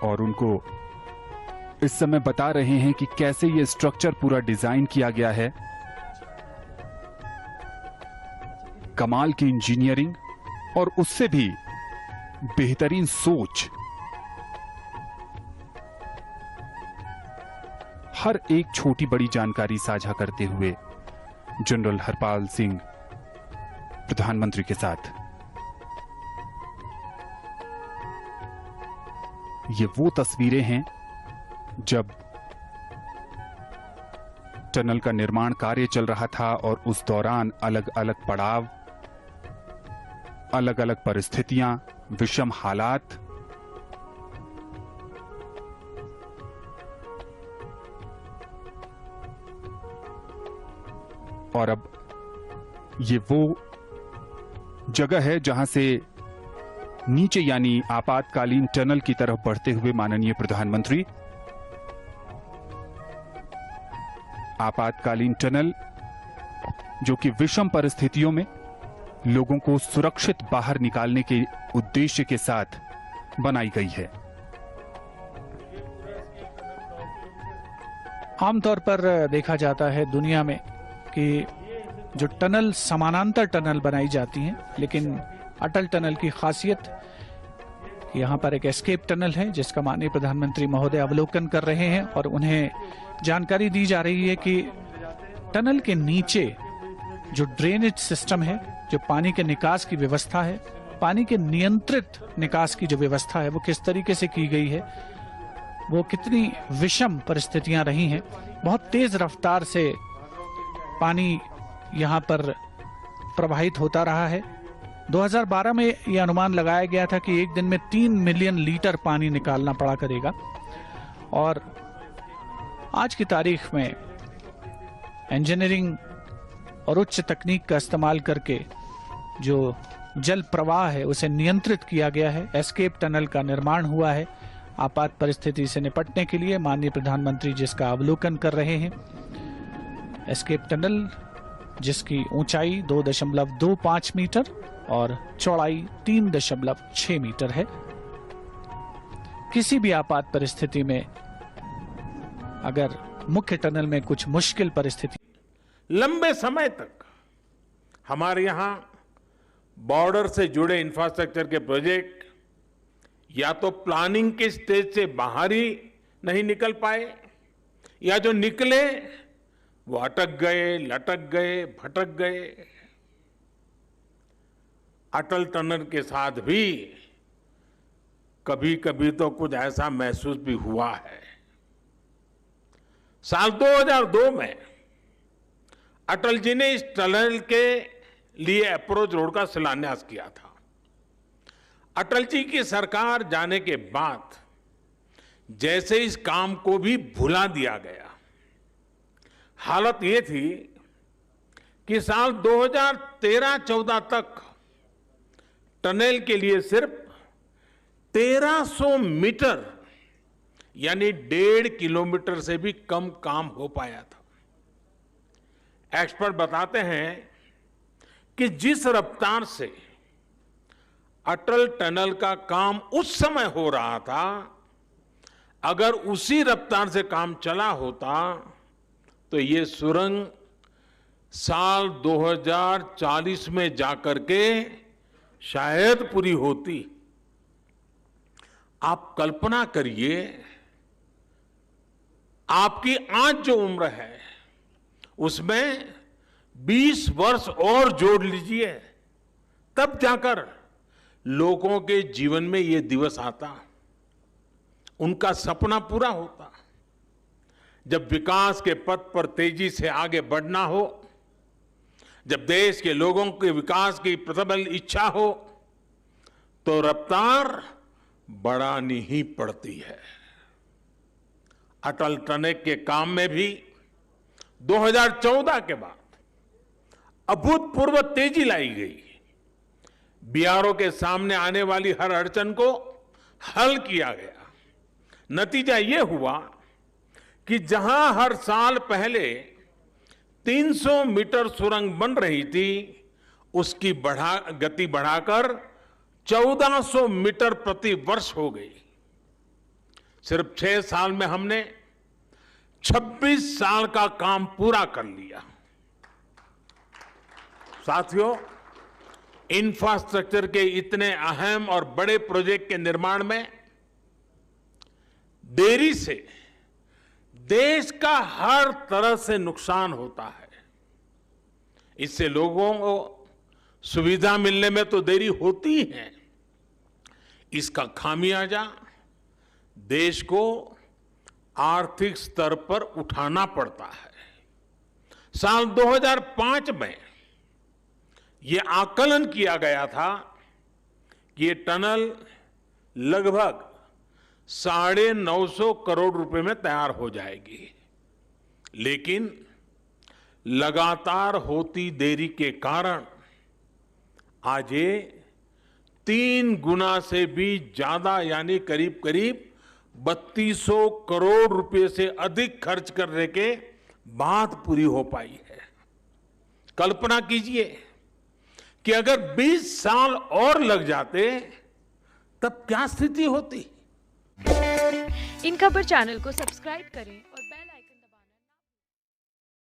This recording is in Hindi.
और उनको इस समय बता रहे हैं कि कैसे ये स्ट्रक्चर पूरा डिजाइन किया गया है। कमाल की इंजीनियरिंग और उससे भी बेहतरीन सोच। हर एक छोटी बड़ी जानकारी साझा करते हुए जनरल हरपाल सिंह प्रधानमंत्री के साथ। ये वो तस्वीरें हैं जब टनल का निर्माण कार्य चल रहा था और उस दौरान अलग अलग पड़ाव, अलग अलग परिस्थितियां, विषम हालात। और अब ये वो जगह है जहां से नीचे यानी आपातकालीन टनल की तरफ बढ़ते हुए माननीय प्रधानमंत्री आपातकालीन टनल जो कि विषम परिस्थितियों में लोगों को सुरक्षित बाहर निकालने के उद्देश्य के साथ बनाई गई है। आमतौर पर देखा जाता है दुनिया में कि जो टनल समानांतर टनल बनाई जाती हैं, लेकिन अटल टनल की खासियत यहाँ पर एक एस्केप टनल है जिसका माननीय प्रधानमंत्री महोदय अवलोकन कर रहे हैं और उन्हें जानकारी दी जा रही है कि टनल के नीचे जो ड्रेनेज सिस्टम है, जो पानी के निकास की व्यवस्था है, पानी के नियंत्रित निकास की जो व्यवस्था है वो किस तरीके से की गई है, वो कितनी विषम परिस्थितियां रही हैं। बहुत तेज रफ्तार से पानी यहाँ पर प्रवाहित होता रहा है। 2012 में यह अनुमान लगाया गया था कि एक दिन में 3 मिलियन लीटर पानी निकालना पड़ा करेगा और आज की तारीख में इंजीनियरिंग और उच्च तकनीक का इस्तेमाल करके जो जल प्रवाह है उसे नियंत्रित किया गया है। एस्केप टनल का निर्माण हुआ है आपात परिस्थिति से निपटने के लिए। माननीय प्रधानमंत्री जिसका अवलोकन कर रहे हैं। एस्केप टनल जिसकी ऊंचाई 2.25 मीटर और चौड़ाई 3.6 मीटर है। किसी भी आपात परिस्थिति में अगर मुख्य टनल में कुछ मुश्किल परिस्थिति, लंबे समय तक हमारे यहां बॉर्डर से जुड़े इंफ्रास्ट्रक्चर के प्रोजेक्ट या तो प्लानिंग के स्टेज से बाहर ही नहीं निकल पाए या जो निकले वो अटक गए, लटक गए, भटक गए। अटल टनल के साथ भी कभी कभी तो कुछ ऐसा महसूस भी हुआ है। साल 2002 में अटल जी ने इस टनल के लिए अप्रोच रोड का शिलान्यास किया था। अटल जी की सरकार जाने के बाद जैसे इस काम को भी भुला दिया गया। हालत ये थी कि साल 2013-14 तक टनल के लिए सिर्फ 1300 मीटर यानी 1.5 किलोमीटर से भी कम काम हो पाया था। एक्सपर्ट बताते हैं कि जिस रफ्तार से अटल टनल का काम उस समय हो रहा था, अगर उसी रफ्तार से काम चला होता तो ये सुरंग साल 2040 में जाकर के शायद पूरी होती। आप कल्पना करिए, आपकी आज जो उम्र है उसमें 20 वर्ष और जोड़ लीजिए, तब जाकर लोगों के जीवन में ये दिवस आता, उनका सपना पूरा होता। जब विकास के पथ पर तेजी से आगे बढ़ना हो, जब देश के लोगों के विकास की प्रबल इच्छा हो, तो रफ्तार बढ़ानी ही पड़ती है। अटल टनल के काम में भी 2014 के बाद अभूतपूर्व तेजी लाई गई। बीआरओ के सामने आने वाली हर अड़चन को हल किया गया। नतीजा यह हुआ कि जहां हर साल पहले 300 मीटर सुरंग बन रही थी, उसकी गति बढ़ाकर 1400 मीटर प्रति वर्ष हो गई। सिर्फ 6 साल में हमने 26 साल का काम पूरा कर लिया। साथियों, इंफ्रास्ट्रक्चर के इतने अहम और बड़े प्रोजेक्ट के निर्माण में देरी से देश का हर तरह से नुकसान होता है। इससे लोगों को सुविधा मिलने में तो देरी होती है, इसका खामियाजा देश को आर्थिक स्तर पर उठाना पड़ता है। साल 2005 में ये आकलन किया गया था कि ये टनल लगभग 950 करोड़ रुपए में तैयार हो जाएगी, लेकिन लगातार होती देरी के कारण आज ये 3 गुना से भी ज्यादा यानी करीब करीब 3200 करोड़ रुपए से अधिक खर्च करने के बाद पूरी हो पाई है। कल्पना कीजिए कि अगर 20 साल और लग जाते तब क्या स्थिति होती। इन खबर चैनल को सब्सक्राइब करें और